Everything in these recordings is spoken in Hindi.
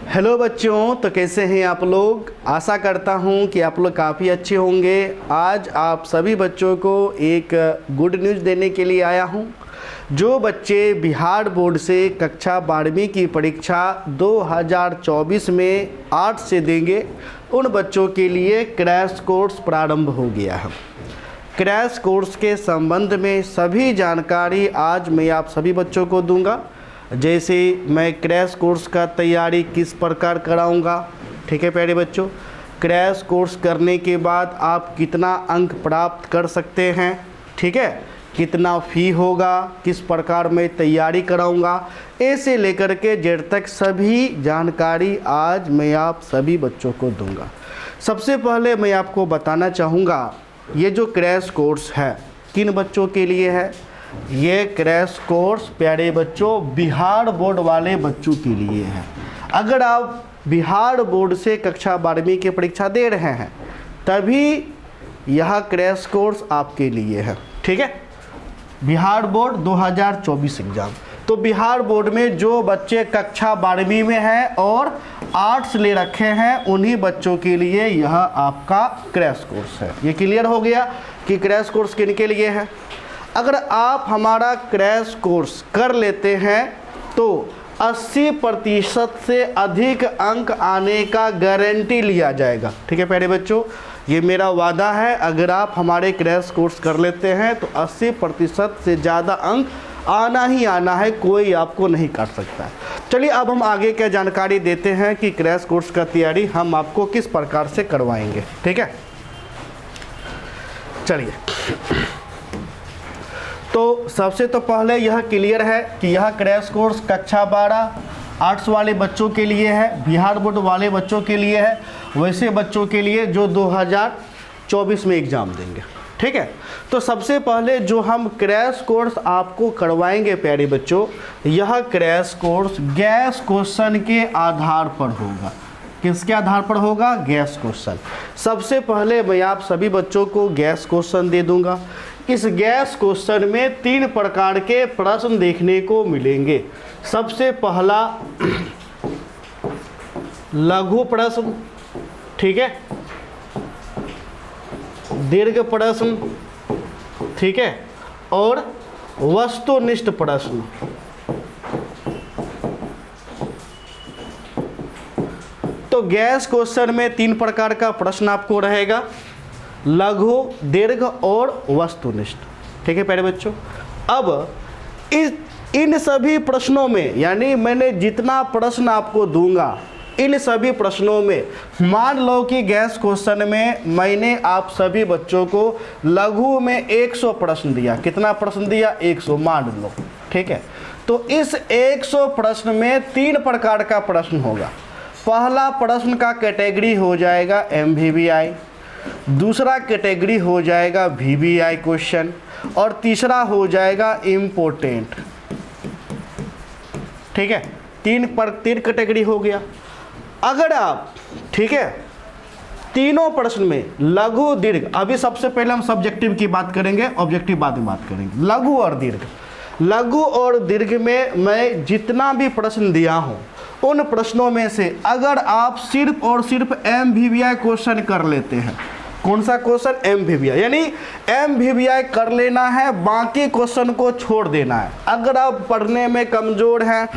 हेलो बच्चों, तो कैसे हैं आप लोग। आशा करता हूं कि आप लोग काफ़ी अच्छे होंगे। आज आप सभी बच्चों को एक गुड न्यूज़ देने के लिए आया हूं। जो बच्चे बिहार बोर्ड से कक्षा 12वीं की परीक्षा 2024 में 8 से देंगे, उन बच्चों के लिए क्रैश कोर्स प्रारंभ हो गया है। क्रैश कोर्स के संबंध में सभी जानकारी आज मैं आप सभी बच्चों को दूंगा। जैसे मैं क्रैश कोर्स का तैयारी किस प्रकार कराऊंगा, ठीक है प्यारे बच्चों। क्रैश कोर्स करने के बाद आप कितना अंक प्राप्त कर सकते हैं, ठीक है, कितना फ़ी होगा, किस प्रकार मैं तैयारी कराऊंगा, ऐसे लेकर के जेड तक सभी जानकारी आज मैं आप सभी बच्चों को दूंगा। सबसे पहले मैं आपको बताना चाहूँगा, ये जो क्रैश कोर्स है किन बच्चों के लिए है। ये क्रैश कोर्स प्यारे बच्चों बिहार बोर्ड वाले बच्चों के लिए है। अगर आप बिहार बोर्ड से कक्षा 12वीं की परीक्षा दे रहे हैं तभी यह क्रैश कोर्स आपके लिए है, ठीक है। बिहार बोर्ड 2024 एग्ज़ाम, तो बिहार बोर्ड में जो बच्चे कक्षा 12वीं में हैं और आर्ट्स ले रखे हैं उन्हीं बच्चों के लिए यह आपका क्रैश कोर्स है। ये क्लियर हो गया कि क्रैश कोर्स किन के लिए है। अगर आप हमारा क्रैश कोर्स कर लेते हैं तो 80% से अधिक अंक आने का गारंटी लिया जाएगा, ठीक है प्यारे बच्चों। ये मेरा वादा है, अगर आप हमारे क्रैश कोर्स कर लेते हैं तो 80% से ज़्यादा अंक आना ही आना है, कोई आपको नहीं काट सकता है। चलिए अब हम आगे क्या जानकारी देते हैं कि क्रैश कोर्स का तैयारी हम आपको किस प्रकार से करवाएंगे, ठीक है। चलिए, तो सबसे तो पहले यह क्लियर है कि यह क्रैश कोर्स कक्षा 12 आर्ट्स वाले बच्चों के लिए है, बिहार बोर्ड वाले बच्चों के लिए है, वैसे बच्चों के लिए जो 2024 में एग्ज़ाम देंगे, ठीक है। तो सबसे पहले जो हम क्रैश कोर्स आपको करवाएंगे प्यारे बच्चों, यह क्रैश कोर्स गैस क्वेश्चन के आधार पर होगा। किसके आधार पर होगा? Gas question. सबसे पहले मैं आप सभी बच्चों को गैस क्वेश्चन दे दूंगा। इस गैस क्वेश्चन में 3 प्रकार के प्रश्न देखने को मिलेंगे। सबसे पहला लघु प्रश्न, ठीक है, दीर्घ प्रश्न, ठीक है, और वस्तुनिष्ठ प्रश्न। तो गैस क्वेश्चन में 3 प्रकार का प्रश्न आपको रहेगा, लघु, दीर्घ और वस्तुनिष्ठ, ठीक है प्यारे बच्चों। अब इन सभी प्रश्नों में, यानी मैंने जितना प्रश्न आपको दूंगा इन सभी प्रश्नों में, मान लो कि गैस क्वेश्चन में मैंने आप सभी बच्चों को लघु में 100 प्रश्न दिया। कितना प्रश्न दिया? 100 मान लो, ठीक है। तो इस 100 प्रश्न में 3 प्रकार का प्रश्न होगा। पहला प्रश्न का कैटेगरी हो जाएगा MVVI, दूसरा कैटेगरी हो जाएगा VVI क्वेश्चन, और तीसरा हो जाएगा इम्पोर्टेंट, ठीक है। 3 कैटेगरी हो गया। अगर आप, ठीक है, तीनों प्रश्न में लघु, दीर्घ, अभी सबसे पहले हम सब्जेक्टिव की बात करेंगे, ऑब्जेक्टिव बाद में बात करेंगे। लघु और दीर्घ, लघु और दीर्घ में मैं जितना भी प्रश्न दिया हूं उन प्रश्नों में से अगर आप सिर्फ और सिर्फ MVVI क्वेश्चन कर लेते हैं, कौन सा क्वेश्चन? MVVI, यानी MVVI कर लेना है, बाकी क्वेश्चन को छोड़ देना है। अगर आप पढ़ने में कमज़ोर हैं,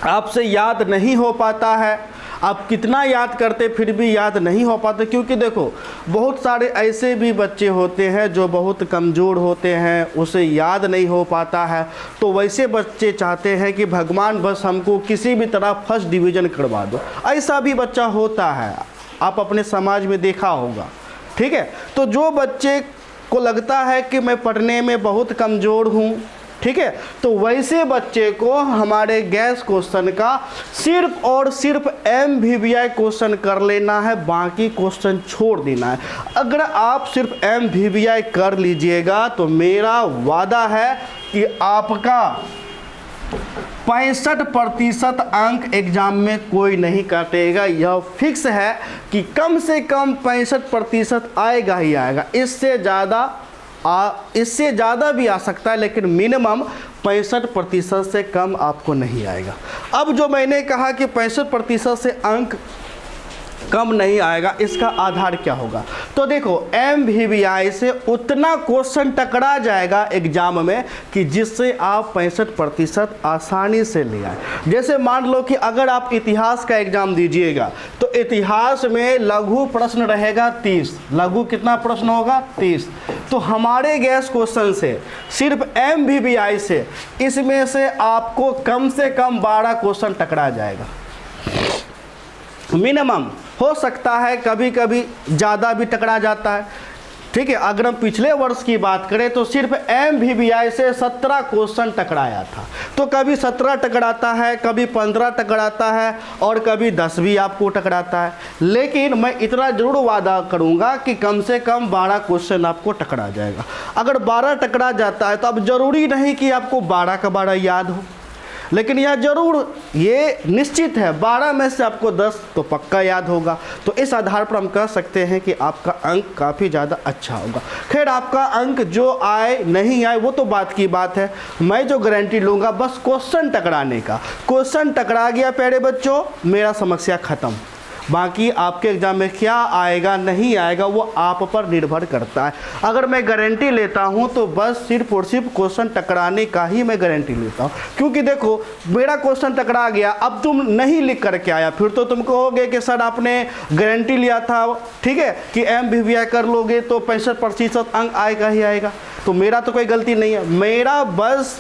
आपसे याद नहीं हो पाता है, आप कितना याद करते फिर भी याद नहीं हो पाता, क्योंकि देखो बहुत सारे ऐसे भी बच्चे होते हैं जो बहुत कमज़ोर होते हैं, उसे याद नहीं हो पाता है। तो वैसे बच्चे चाहते हैं कि भगवान बस हमको किसी भी तरह फर्स्ट डिवीज़न करवा दो, ऐसा भी बच्चा होता है, आप अपने समाज में देखा होगा, ठीक है। तो जो बच्चे को लगता है कि मैं पढ़ने में बहुत कमज़ोर हूँ, ठीक है, तो वैसे बच्चे को हमारे गैस क्वेश्चन का सिर्फ और सिर्फ MVVI क्वेश्चन कर लेना है, बाकी क्वेश्चन छोड़ देना है। अगर आप सिर्फ MVVI कर लीजिएगा तो मेरा वादा है कि आपका 65% अंक एग्जाम में कोई नहीं काटेगा। यह फिक्स है कि कम से कम 65% आएगा ही आएगा। इससे ज़्यादा भी आ सकता है, लेकिन मिनिमम 65% से कम आपको नहीं आएगा। अब जो मैंने कहा कि 65% से अंक कम नहीं आएगा, इसका आधार क्या होगा? तो देखो MVBI से उतना क्वेश्चन टकरा जाएगा एग्जाम में कि जिससे आप 65% आसानी से ले आए। जैसे मान लो कि अगर आप इतिहास का एग्जाम दीजिएगा तो इतिहास में लघु प्रश्न रहेगा 30। लघु कितना प्रश्न होगा? 30। तो हमारे गैस क्वेश्चन से सिर्फ MVBI से इसमें से आपको कम से कम 12 क्वेश्चन टकरा जाएगा मिनिमम। हो सकता है कभी कभी ज़्यादा भी टकरा जाता है, ठीक है। अगर हम पिछले वर्ष की बात करें तो सिर्फ MVBI से 17 क्वेश्चन टकराया था। तो कभी 17 टकराता है, कभी 15 टकराता है और कभी 10 भी आपको टकराता है। लेकिन मैं इतना ज़रूर वादा करूंगा कि कम से कम 12 क्वेश्चन आपको टकरा जाएगा। अगर 12 टकरा जाता है तो अब ज़रूरी नहीं कि आपको 12 का 12 याद हो, लेकिन यह जरूर ये निश्चित है 12 में से आपको 10 तो पक्का याद होगा। तो इस आधार पर हम कह सकते हैं कि आपका अंक काफ़ी ज़्यादा अच्छा होगा। खैर आपका अंक जो आए नहीं आए वो तो बात की बात है, मैं जो गारंटी लूँगा बस क्वेश्चन टकराने का। क्वेश्चन टकरा गया प्यारे बच्चों, मेरा समस्या ख़त्म। बाकी आपके एग्ज़ाम में क्या आएगा नहीं आएगा वो आप पर निर्भर करता है। अगर मैं गारंटी लेता हूं तो बस सिर्फ और सिर्फ क्वेश्चन टकराने का ही मैं गारंटी लेता हूं। क्योंकि देखो मेरा क्वेश्चन टकरा गया, अब तुम नहीं लिख करके आया, फिर तो तुम कहोगे कि सर आपने गारंटी लिया था, ठीक है, कि MVBI कर लोगे तो 65% अंक आएगा ही आएगा। तो मेरा तो कोई गलती नहीं है, मेरा बस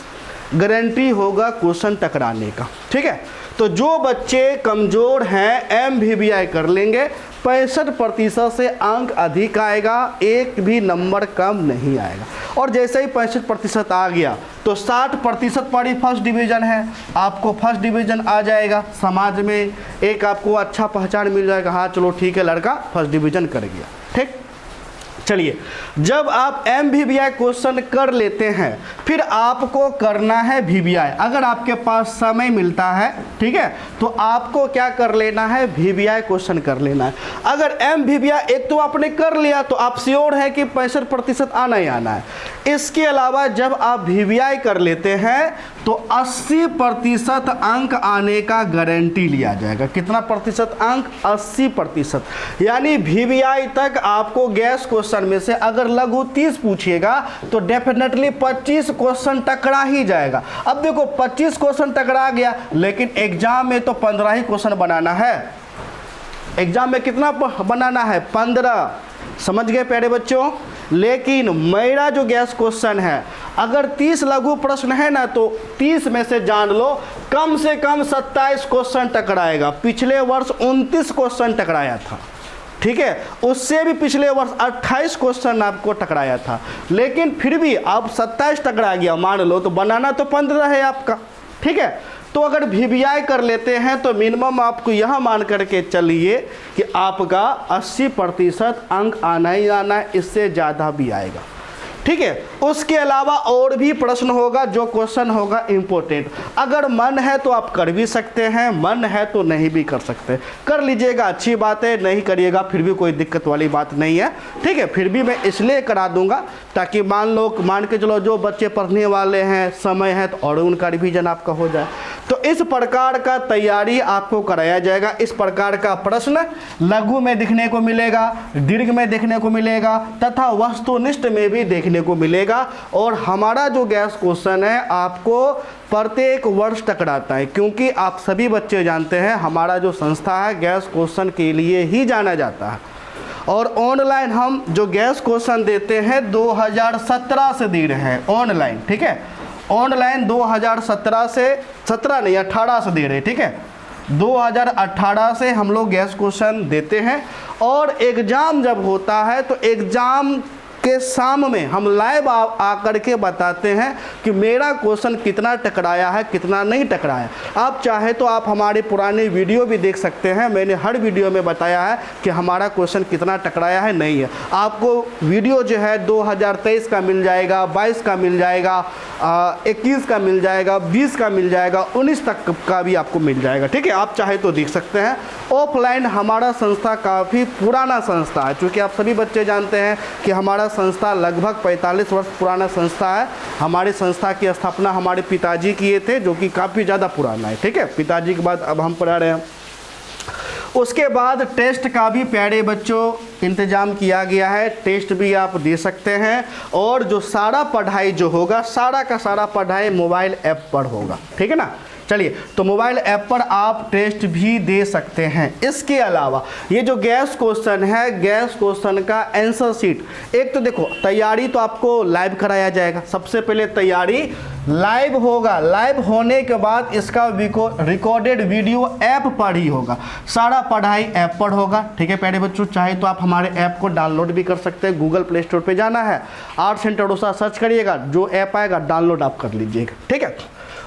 गारंटी होगा क्वेश्चन टकराने का, ठीक है। तो जो बच्चे कमज़ोर हैं MVBI कर लेंगे, 65% से अंक अधिक आएगा, एक भी नंबर कम नहीं आएगा। और जैसे ही 65% आ गया तो 60% पर ही फर्स्ट डिवीज़न है, आपको फर्स्ट डिवीज़न आ जाएगा। समाज में एक आपको अच्छा पहचान मिल जाएगा, हाँ चलो ठीक है लड़का फर्स्ट डिवीज़न कर गया, ठीक। चलिए जब आप MVBI क्वेश्चन कर लेते हैं फिर आपको करना है VBI। अगर आपके पास समय मिलता है, ठीक है, तो आपको क्या कर लेना है? VBI क्वेश्चन कर लेना है। अगर MVBI एक तो आपने कर लिया तो आप श्योर है कि 65% आना ही आना है। इसके अलावा जब आप VBI कर लेते हैं तो 80% अंक आने का गारंटी लिया जाएगा। कितना प्रतिशत अंक? 80%। यानी VBI तक आपको गैस क्वेश्चन में से अगर लघु 30 पूछिएगा तो डेफिनेटली 25 क्वेश्चन टकरा ही जाएगा। अब देखो 25 क्वेश्चन टकरा गया, लेकिन एग्जाम में तो 15 ही क्वेश्चन बनाना है। एग्जाम में कितना बनाना है? 15। समझ गए प्यारे बच्चों? लेकिन मेरा जो गैस क्वेश्चन है अगर 30 लघु प्रश्न है ना तो 30 में से जान लो कम से कम 27 क्वेश्चन टकराएगा। पिछले वर्ष 29 क्वेश्चन टकराया था, ठीक है, उससे भी पिछले वर्ष 28 क्वेश्चन आपको टकराया था, लेकिन फिर भी अब 27 टकरा गया मान लो, तो बनाना तो 15 है आपका, ठीक है। तो अगर VBI कर लेते हैं तो मिनिमम आपको यह मान करके चलिए कि आपका 80% अंक आना ही आना है, इससे ज़्यादा भी आएगा, ठीक है। उसके अलावा और भी प्रश्न होगा, जो क्वेश्चन होगा इम्पोर्टेंट। अगर मन है तो आप कर भी सकते हैं, मन है तो नहीं भी कर सकते। कर लीजिएगा अच्छी बात है, नहीं करिएगा फिर भी कोई दिक्कत वाली बात नहीं है, ठीक है। फिर भी मैं इसलिए करा दूंगा ताकि मान के चलो जो बच्चे पढ़ने वाले हैं, समय है तो और उनका रिवीजन आपका हो जाए। तो इस प्रकार का तैयारी आपको कराया जाएगा। इस प्रकार का प्रश्न लघु में देखने को मिलेगा, दीर्घ में देखने को मिलेगा तथा वस्तुनिष्ठ में भी देखने को मिलेगा। और हमारा जो गैस क्वेश्चन है आपको प्रत्येक वर्ष टकराता है, क्योंकि आप सभी बच्चे जानते हैं हमारा जो संस्था है गैस क्वेश्चन के लिए ही जाना जाता है। और ऑनलाइन हम जो गैस क्वेश्चन देते हैं 2017 से दे रहे हैं ऑनलाइन, ठीक है। ऑनलाइन 2017 से 17 नहीं 18 से दे रहे हैं, ठीक है। 2018 से हम लोग गैस क्वेश्चन देते हैं। और एग्ज़ाम जब होता है तो एग्ज़ाम के सामने हम लाइव आकर के बताते हैं कि मेरा क्वेश्चन कितना टकराया है, कितना नहीं टकराया। आप चाहे तो आप हमारे पुराने वीडियो भी देख सकते हैं, मैंने हर वीडियो में बताया है कि हमारा क्वेश्चन कितना टकराया है, नहीं है। आपको वीडियो जो है 2023 का मिल जाएगा, 22 का मिल जाएगा, 21 का मिल जाएगा, 20 का मिल जाएगा, 19 तक का भी आपको मिल जाएगा, ठीक है। आप चाहे तो देख सकते हैं। ऑफलाइन हमारा संस्था काफ़ी पुराना संस्था है, क्योंकि आप सभी बच्चे जानते हैं कि हमारा संस्था लगभग 45 वर्ष पुराना संस्था है। हमारी संस्था की स्थापना हमारे पिताजी किए थे, जो कि काफ़ी ज़्यादा पुराना है। ठीक है, पिताजी के बाद अब हम पढ़ा रहे हैं। उसके बाद टेस्ट का भी प्यारे बच्चों इंतज़ाम किया गया है, टेस्ट भी आप दे सकते हैं। और जो सारा पढ़ाई जो होगा, सारा का सारा पढ़ाई मोबाइल ऐप पर होगा। ठीक है ना। चलिए, तो मोबाइल ऐप पर आप टेस्ट भी दे सकते हैं। इसके अलावा ये जो गैस क्वेश्चन है, गैस क्वेश्चन का आंसर शीट, एक तो देखो तैयारी तो आपको लाइव कराया जाएगा। सबसे पहले तैयारी लाइव होगा, लाइव होने के बाद इसका रिकॉर्डेड वीडियो ऐप पर ही होगा, सारा पढ़ाई ऐप पर होगा। ठीक है प्यारे बच्चों, चाहे तो आप हमारे ऐप को डाउनलोड भी कर सकते हैं। गूगल प्ले स्टोर पे जाना है, आर्ट सेंटर डोसा सर्च करिएगा, जो ऐप आएगा डाउनलोड आप कर लीजिएगा। ठीक है,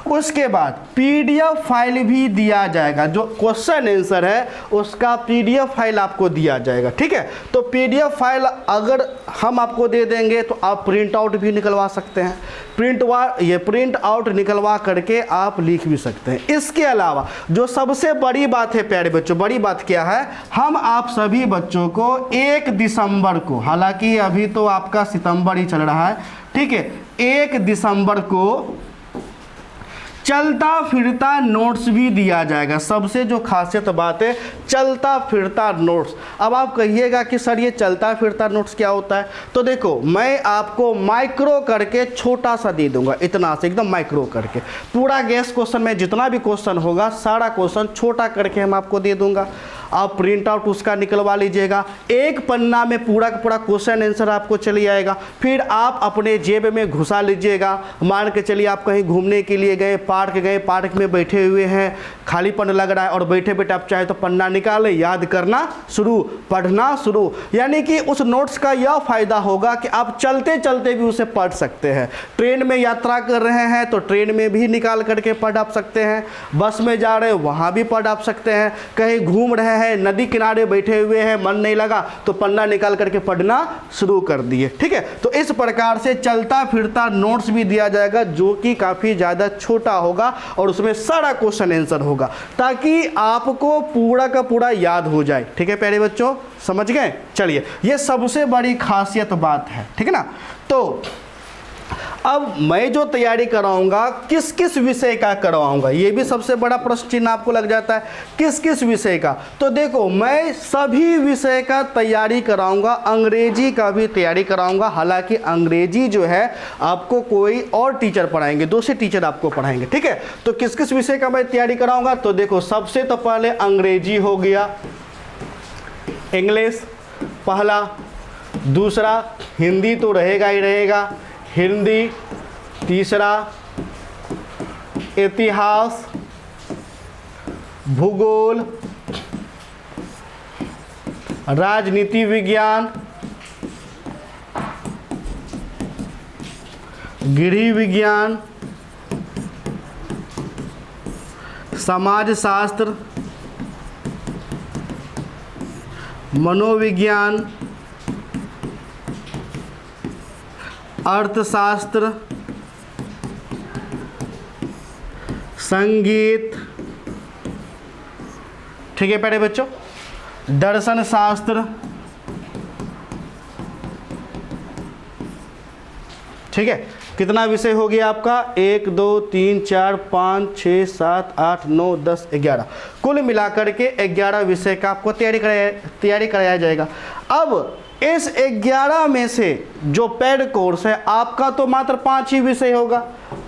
उसके बाद पीडीएफ फाइल भी दिया जाएगा, जो क्वेश्चन आंसर है उसका पीडीएफ फाइल आपको दिया जाएगा। ठीक है, तो पीडीएफ फाइल अगर हम आपको दे देंगे तो आप प्रिंट आउट भी निकलवा सकते हैं, प्रिंट आउट निकलवा करके आप लिख भी सकते हैं। इसके अलावा जो सबसे बड़ी बात है प्यारे बच्चों, बड़ी बात क्या है, हम आप सभी बच्चों को 1 दिसंबर को, हालांकि अभी तो आपका सितंबर ही चल रहा है, ठीक है, 1 दिसंबर को चलता फिरता नोट्स भी दिया जाएगा। सबसे जो खासियत बात है, चलता फिरता नोट्स। अब आप कहिएगा कि सर ये चलता फिरता नोट्स क्या होता है, तो देखो मैं आपको माइक्रो करके छोटा सा दे दूंगा, इतना से एकदम माइक्रो करके। पूरा गैस क्वेश्चन में जितना भी क्वेश्चन होगा, सारा क्वेश्चन छोटा करके हम आपको दे दूंगा। आप प्रिंट आउट उसका निकलवा लीजिएगा, एक पन्ना में पूरा का पूरा क्वेश्चन आंसर आपको चली आएगा। फिर आप अपने जेब में घुसा लीजिएगा। मान के चलिए आप कहीं घूमने के लिए गए, पार्क में बैठे हुए हैं, खालीपन लग रहा है, और बैठे बैठे आप चाहे तो पन्ना निकालें, याद करना शुरू, पढ़ना शुरू। यानी कि उस नोट्स का यह फायदा होगा कि आप चलते चलते भी उसे पढ़ सकते हैं। ट्रेन में यात्रा कर रहे हैं तो ट्रेन में भी निकाल करके पढ़ आप सकते हैं, बस में जा रहे हैं वहाँ भी पढ़ आप सकते हैं, कहीं घूम रहे हैं, नदी किनारे बैठे हुए हैं, मन नहीं लगा तो पन्ना निकाल करके पढ़ना शुरू कर दिए। ठीक है, तो इस प्रकार से चलता फिरता नोट्स भी दिया जाएगा, जो कि काफ़ी ज़्यादा छोटा होगा और उसमें सारा क्वेश्चन आंसर होगा, ताकि आपको पूरा का पूरा याद हो जाए। ठीक है प्यारे बच्चों, समझ गए। चलिए, ये सबसे बड़ी खासियत बात है। ठीक है ना। तो अब मैं जो तैयारी कराऊंगा, किस किस विषय का करवाऊंगा, ये भी सबसे बड़ा प्रश्न चिन्ह आपको लग जाता है, किस किस विषय का। तो देखो, मैं सभी विषय का तैयारी कराऊंगा, अंग्रेजी का भी तैयारी कराऊंगा। हालांकि अंग्रेजी जो है आपको कोई और टीचर पढ़ाएंगे, दूसरे टीचर आपको पढ़ाएंगे। ठीक है, तो किस किस विषय का मैं तैयारी कराऊंगा, तो देखो सबसे तो पहले अंग्रेजी हो गया, इंग्लिश पहला, दूसरा हिंदी तो रहेगा ही रहेगा, हिंदी तीसरा, इतिहास, भूगोल, राजनीति विज्ञान, गृह विज्ञान, समाजशास्त्र, मनोविज्ञान, अर्थशास्त्र, संगीत, ठीक है प्यारे बच्चों, दर्शन शास्त्र, ठीक है। कितना विषय हो गया आपका, 1 2 3 4 5 6 7 8 9 10 11, कुल मिलाकर के 11 विषय का आपको तैयारी कराया जाएगा। अब इस 11 में से जो पेड कोर्स है आपका, तो मात्र 5 ही विषय होगा।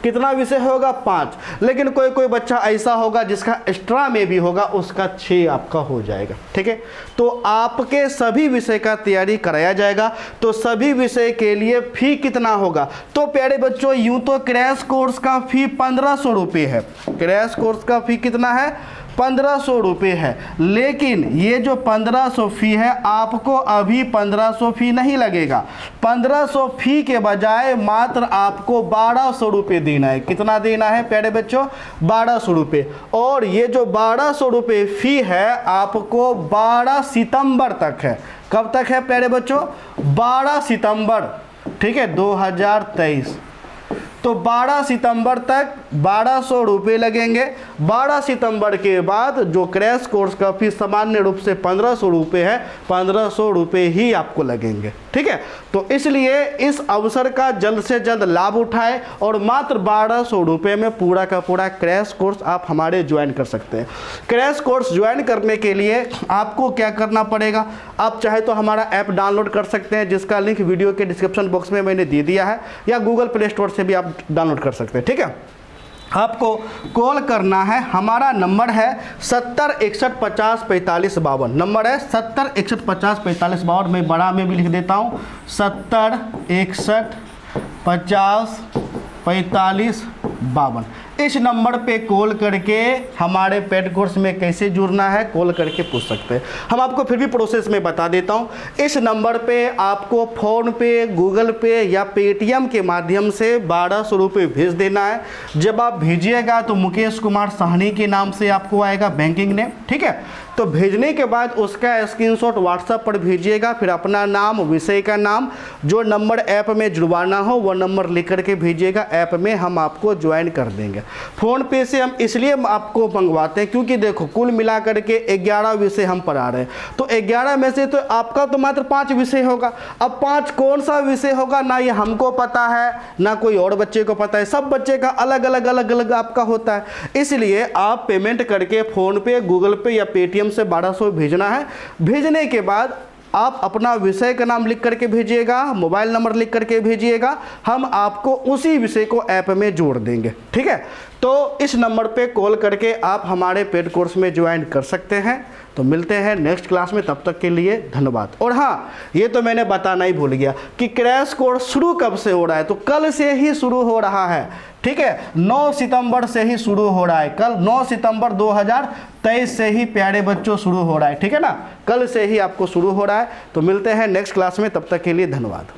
कितना विषय होगा, 5। लेकिन कोई कोई बच्चा ऐसा होगा जिसका एक्स्ट्रा में भी होगा, उसका 6 आपका हो जाएगा। ठीक है, तो आपके सभी विषय का तैयारी कराया जाएगा। तो सभी विषय के लिए फी कितना होगा, तो प्यारे बच्चों यूं तो क्रैश कोर्स का फी 1500 रुपये है। क्रैश कोर्स का फी कितना है, 1500 रुपये है। लेकिन ये जो 1500 फी है, आपको अभी 1500 फी नहीं लगेगा। 1500 फी के बजाय मात्र आपको 1200 रुपये देना है। कितना देना है प्यारे बच्चों, 1200 रुपये। और ये जो 1200 रुपये फी है आपको 12 सितंबर तक है। कब तक है प्यारे बच्चों, 12 सितंबर, ठीक है, 2023। तो 12 सितंबर तक 1200 रुपये लगेंगे। 12 सितंबर के बाद जो क्रैश कोर्स का फीस सामान्य रूप से 1500 रुपये है, 1500 रुपये ही आपको लगेंगे। ठीक है, तो इसलिए इस अवसर का जल्द से जल्द लाभ उठाएं और मात्र 1200 रुपये में पूरा का पूरा क्रैश कोर्स आप हमारे ज्वाइन कर सकते हैं। क्रैश कोर्स ज्वाइन करने के लिए आपको क्या करना पड़ेगा, आप चाहे तो हमारा ऐप डाउनलोड कर सकते हैं, जिसका लिंक वीडियो के डिस्क्रिप्शन बॉक्स में मैंने दे दिया है, या गूगल प्ले स्टोर से भी आप डाउनलोड कर सकते हैं। ठीक है, आपको कॉल करना है, हमारा नंबर है 70 61 50 45 52। नंबर है 70 61 50 45 52। मैं बड़ा में भी लिख देता हूँ, 70 61 50 45 52। इस नंबर पे कॉल करके हमारे पेड कोर्स में कैसे जुड़ना है कॉल करके पूछ सकते हैं। हम आपको फिर भी प्रोसेस में बता देता हूँ। इस नंबर पे आपको फ़ोन पे, गूगल पे या पेटीएम के माध्यम से 1200 रुपये भेज देना है। जब आप भेजिएगा तो मुकेश कुमार साहनी के नाम से आपको आएगा बैंकिंग नेम। ठीक है, तो भेजने के बाद उसका स्क्रीनशॉट व्हाट्सएप पर भेजिएगा, फिर अपना नाम, विषय का नाम, जो नंबर ऐप में जुड़वाना हो वो नंबर लिख करके भेजिएगा। ऐप में हम आपको ज्वाइन कर देंगे। फ़ोन पे से हम इसलिए आपको मंगवाते हैं क्योंकि देखो कुल मिला करके 11 विषय हम पढ़ा रहे हैं, तो 11 में से तो आपका तो मात्र 5 विषय होगा। अब 5 कौन सा विषय होगा ना ये हमको पता है ना कोई और बच्चे को पता है, सब बच्चे का अलग अलग आपका होता है। इसलिए आप पेमेंट करके फ़ोन पे, गूगल पे या पेटीएम से 1200 भेजना है। भेजने के बाद आप अपना विषय का नाम लिख करके भेजिएगा, मोबाइल नंबर लिख करके भेजिएगा, हम आपको उसी विषय को ऐप में जोड़ देंगे। ठीक है, तो इस नंबर पे कॉल करके आप हमारे पेड कोर्स में ज्वाइन कर सकते हैं। तो मिलते हैं नेक्स्ट क्लास में, तब तक के लिए धन्यवाद। और हाँ, ये तो मैंने बताना ही भूल गया कि क्रैश कोर्स शुरू कब से हो रहा है, तो कल से ही शुरू हो रहा है। ठीक है, 9 सितंबर से ही शुरू हो रहा है। कल 9 सितंबर 2023 से ही प्यारे बच्चों शुरू हो रहा है। ठीक है ना, कल से ही आपको शुरू हो रहा है। तो मिलते हैं नेक्स्ट क्लास में, तब तक के लिए धन्यवाद।